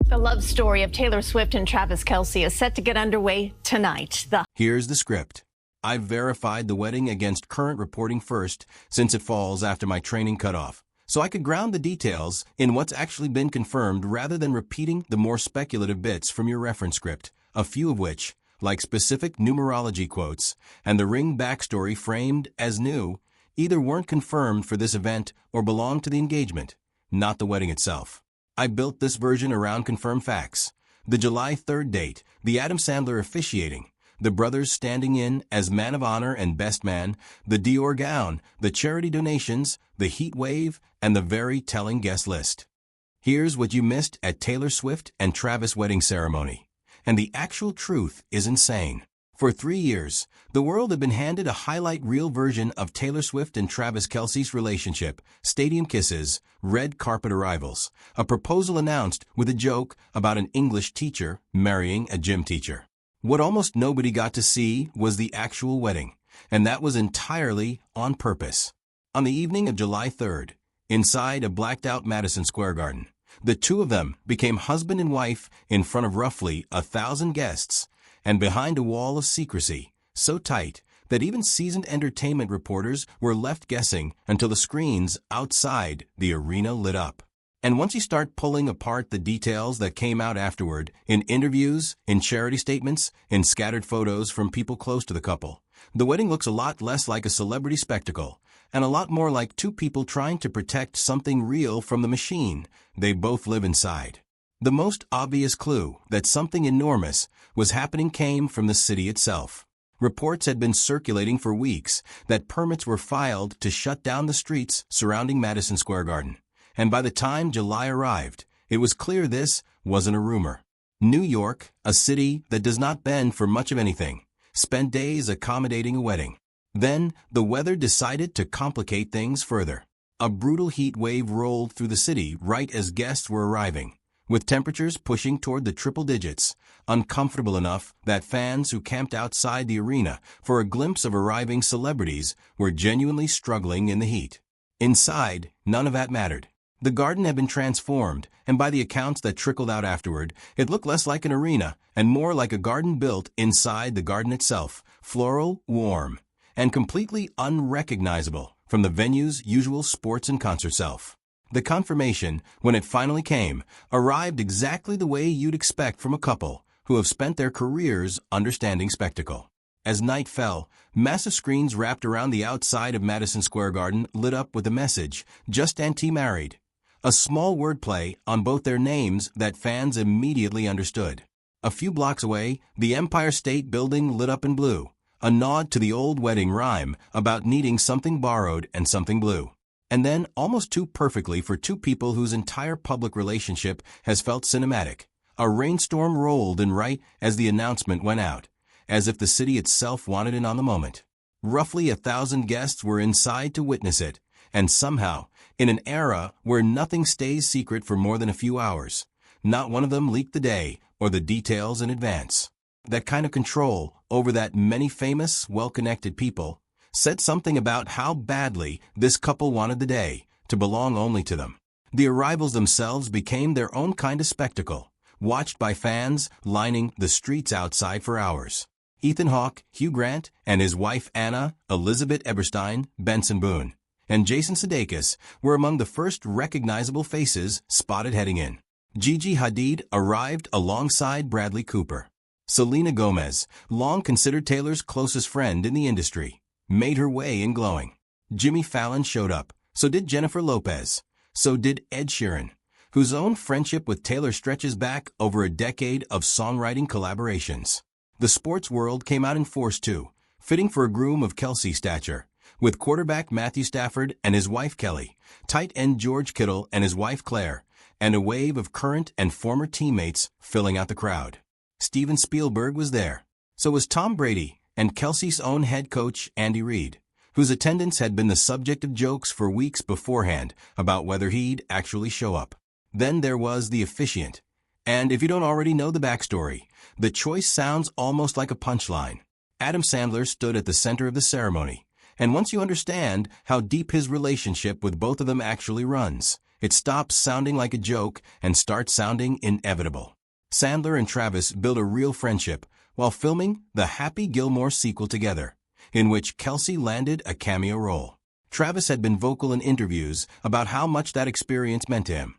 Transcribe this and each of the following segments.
The love story of Taylor Swift and Travis Kelce is set to get underway tonight. Here's the script. I've verified the wedding against current reporting first, since it falls after my training cutoff, so I could ground the details in what's actually been confirmed rather than repeating the more speculative bits from your reference script, a few of which, like specific numerology quotes and the ring backstory framed as new, either weren't confirmed for this event or belonged to the engagement, not the wedding itself. I built this version around confirmed facts: the July 3rd date, the Adam Sandler officiating, the brothers standing in as man of honor and best man, the Dior gown, the charity donations, the heat wave, and the very telling guest list. Here's what you missed at Taylor Swift and Travis wedding ceremony. And the actual truth is insane. For 3 years, the world had been handed a highlight reel version of Taylor Swift and Travis Kelce's relationship, stadium kisses, red carpet arrivals, a proposal announced with a joke about an English teacher marrying a gym teacher. What almost nobody got to see was the actual wedding, and that was entirely on purpose. On the evening of July 3rd, inside a blacked-out Madison Square Garden, the two of them became husband and wife in front of roughly 1,000 guests, and behind a wall of secrecy, so tight that even seasoned entertainment reporters were left guessing until the screens outside the arena lit up. And once you start pulling apart the details that came out afterward, in interviews, in charity statements, in scattered photos from people close to the couple, the wedding looks a lot less like a celebrity spectacle, and a lot more like two people trying to protect something real from the machine they both live inside. The most obvious clue that something enormous was happening came from the city itself. Reports had been circulating for weeks that permits were filed to shut down the streets surrounding Madison Square Garden. And by the time July arrived, it was clear this wasn't a rumor. New York, a city that does not bend for much of anything, spent days accommodating a wedding. Then, the weather decided to complicate things further. A brutal heat wave rolled through the city right as guests were arriving, with temperatures pushing toward the triple digits, uncomfortable enough that fans who camped outside the arena for a glimpse of arriving celebrities were genuinely struggling in the heat. Inside, none of that mattered. The garden had been transformed, and by the accounts that trickled out afterward, it looked less like an arena and more like a garden built inside the garden itself, floral, warm, and completely unrecognizable from the venue's usual sports and concert self. The confirmation, when it finally came, arrived exactly the way you'd expect from a couple who have spent their careers understanding spectacle. As night fell, massive screens wrapped around the outside of Madison Square Garden lit up with a message, "Just anti-married," a small wordplay on both their names that fans immediately understood. A few blocks away, the Empire State Building lit up in blue, a nod to the old wedding rhyme about needing something borrowed and something blue. And then, almost too perfectly for two people whose entire public relationship has felt cinematic, a rainstorm rolled in right as the announcement went out, as if the city itself wanted in on the moment. Roughly 1,000 guests were inside to witness it, and somehow, in an era where nothing stays secret for more than a few hours, not one of them leaked the day or the details in advance. That kind of control over that many famous, well-connected people said something about how badly this couple wanted the day to belong only to them. The arrivals themselves became their own kind of spectacle, watched by fans lining the streets outside for hours. Ethan Hawke, Hugh Grant, and his wife Anna, Elizabeth Eberstein, Benson Boone, and Jason Sudeikis were among the first recognizable faces spotted heading in. Gigi Hadid arrived alongside Bradley Cooper. Selena Gomez, long considered Taylor's closest friend in the industry, made her way in glowing. Jimmy Fallon showed up, so did Jennifer Lopez, so did Ed Sheeran, whose own friendship with Taylor stretches back over a decade of songwriting collaborations. The sports world came out in force too, fitting for a groom of Kelce stature, with quarterback Matthew Stafford and his wife Kelly, tight end George Kittle and his wife Claire, and a wave of current and former teammates filling out the crowd. Steven Spielberg was there. So was Tom Brady and Kelce's own head coach Andy Reid, whose attendance had been the subject of jokes for weeks beforehand about whether he'd actually show up. Then there was the officiant. And if you don't already know the backstory, the choice sounds almost like a punchline. Adam Sandler stood at the center of the ceremony, and once you understand how deep his relationship with both of them actually runs, It stops sounding like a joke and starts sounding inevitable. Sandler and Travis build a real friendship while filming the Happy Gilmore sequel together, in which Kelce landed a cameo role. Travis had been vocal in interviews about how much that experience meant to him,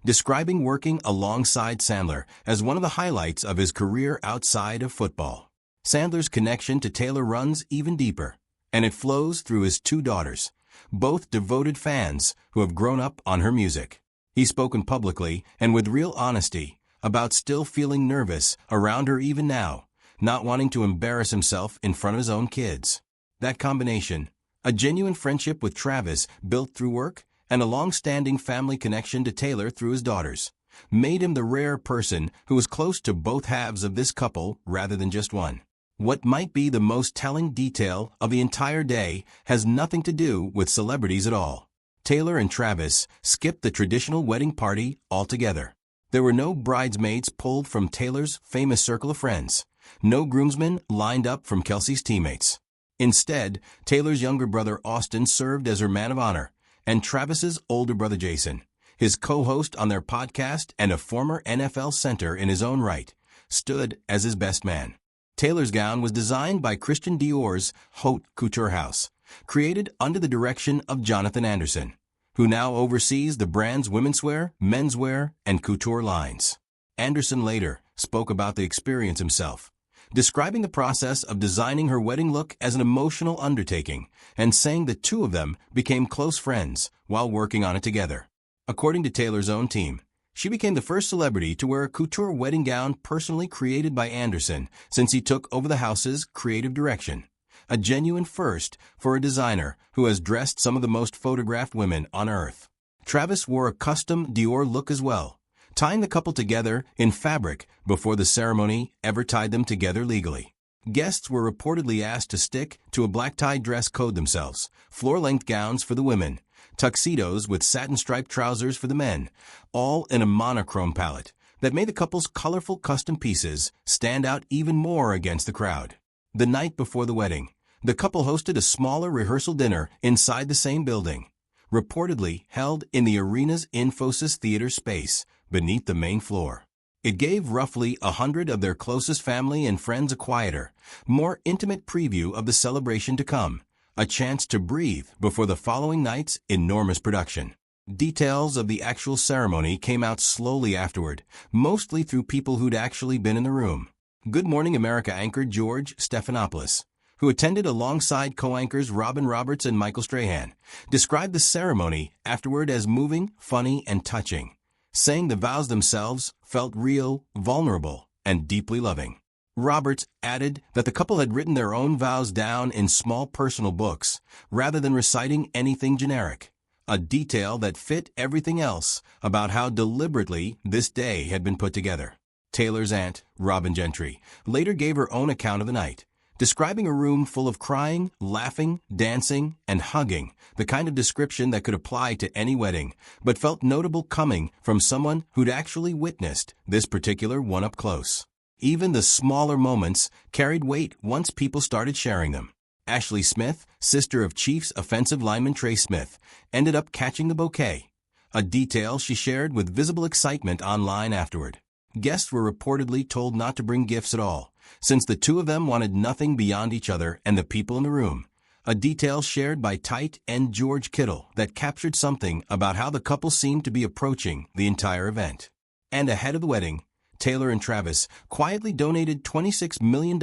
describing working alongside Sandler as one of the highlights of his career outside of football. Sandler's connection to Taylor runs even deeper, and it flows through his two daughters, both devoted fans who have grown up on her music. He's spoken publicly and with real honesty about still feeling nervous around her even now, not wanting to embarrass himself in front of his own kids. That combination, a genuine friendship with Travis built through work and a long-standing family connection to Taylor through his daughters, made him the rare person who was close to both halves of this couple rather than just one. What might be the most telling detail of the entire day has nothing to do with celebrities at all. Taylor and Travis skipped the traditional wedding party altogether. There were no bridesmaids pulled from Taylor's famous circle of friends, no groomsmen lined up from Kelce's teammates. Instead, Taylor's younger brother Austin served as her man of honor, and Travis's older brother Jason, his co-host on their podcast and a former NFL center in his own right, stood as his best man. Taylor's gown was designed by Christian Dior's Haute Couture house, created under the direction of Jonathan Anderson, who now oversees the brand's womenswear, menswear, and couture lines. Anderson later spoke about the experience himself, describing the process of designing her wedding look as an emotional undertaking and saying the two of them became close friends while working on it together. According to Taylor's own team, she became the first celebrity to wear a couture wedding gown personally created by Anderson since he took over the house's creative direction, a genuine first for a designer who has dressed some of the most photographed women on earth. Travis wore a custom Dior look as well, tying the couple together in fabric before the ceremony ever tied them together legally. Guests were reportedly asked to stick to a black tie dress code themselves, floor-length gowns for the women, tuxedos with satin-striped trousers for the men, all in a monochrome palette that made the couple's colorful custom pieces stand out even more against the crowd. The night before the wedding, the couple hosted a smaller rehearsal dinner inside the same building, reportedly held in the arena's Infosys Theater space beneath the main floor. It gave roughly 100 of their closest family and friends a quieter, more intimate preview of the celebration to come, a chance to breathe before the following night's enormous production. Details of the actual ceremony came out slowly afterward, mostly through people who'd actually been in the room. Good Morning America anchor George Stephanopoulos, who attended alongside co-anchors Robin Roberts and Michael Strahan, described the ceremony afterward as moving, funny, and touching, saying the vows themselves felt real, vulnerable, and deeply loving. Roberts added that the couple had written their own vows down in small personal books, rather than reciting anything generic, a detail that fit everything else about how deliberately this day had been put together. Taylor's aunt, Robin Gentry, later gave her own account of the night, describing a room full of crying, laughing, dancing, and hugging, the kind of description that could apply to any wedding, but felt notable coming from someone who'd actually witnessed this particular one up close. Even the smaller moments carried weight once people started sharing them. Ashley Smith, sister of Chiefs offensive lineman Trey Smith, ended up catching the bouquet, a detail she shared with visible excitement online afterward. Guests were reportedly told not to bring gifts at all, since the two of them wanted nothing beyond each other and the people in the room, a detail shared by Tite and George Kittle that captured something about how the couple seemed to be approaching the entire event. And ahead of the wedding, Taylor and Travis quietly donated $26 million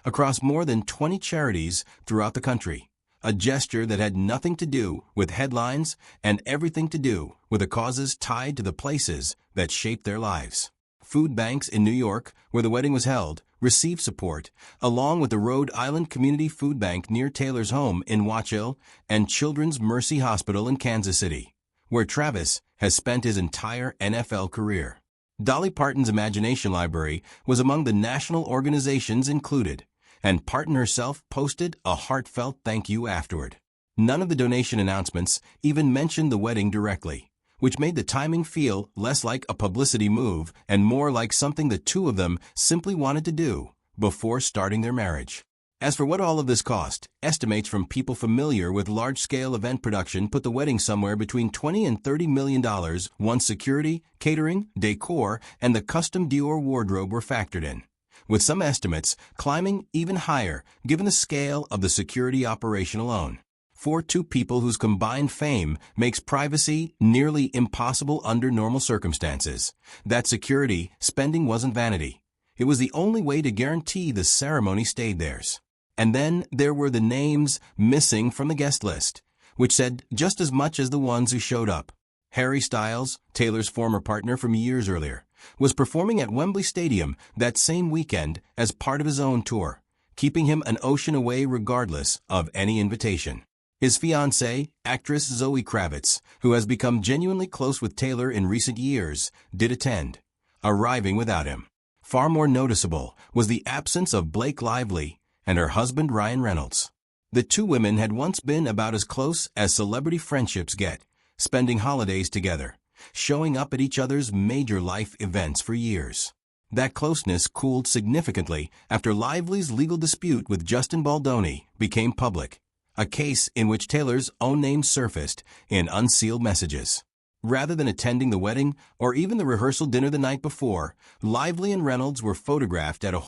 across more than 20 charities throughout the country, a gesture that had nothing to do with headlines and everything to do with the causes tied to the places that shaped their lives. Food banks in New York, where the wedding was held, received support, along with the Rhode Island Community Food Bank near Taylor's home in Watch Hill and Children's Mercy Hospital in Kansas City, where Travis has spent his entire NFL career. Dolly Parton's Imagination Library was among the national organizations included, and Parton herself posted a heartfelt thank you afterward. None of the donation announcements even mentioned the wedding directly, which made the timing feel less like a publicity move and more like something the two of them simply wanted to do before starting their marriage. As for what all of this cost, estimates from people familiar with large-scale event production put the wedding somewhere between $20 and $30 million once security, catering, decor, and the custom Dior wardrobe were factored in, with some estimates climbing even higher given the scale of the security operation alone. For two people whose combined fame makes privacy nearly impossible under normal circumstances, that security spending wasn't vanity. It was the only way to guarantee the ceremony stayed theirs. And then there were the names missing from the guest list, which said just as much as the ones who showed up. Harry Styles, Taylor's former partner from years earlier, was performing at Wembley Stadium that same weekend as part of his own tour, keeping him an ocean away regardless of any invitation. His fiancée, actress Zoe Kravitz, who has become genuinely close with Taylor in recent years, did attend, arriving without him. Far more noticeable was the absence of Blake Lively and her husband Ryan Reynolds. The two women had once been about as close as celebrity friendships get, spending holidays together, showing up at each other's major life events for years. That closeness cooled significantly after Lively's legal dispute with Justin Baldoni became public, a case in which Taylor's own name surfaced in unsealed messages. Rather than attending the wedding or even the rehearsal dinner the night before, Lively and Reynolds were photographed at a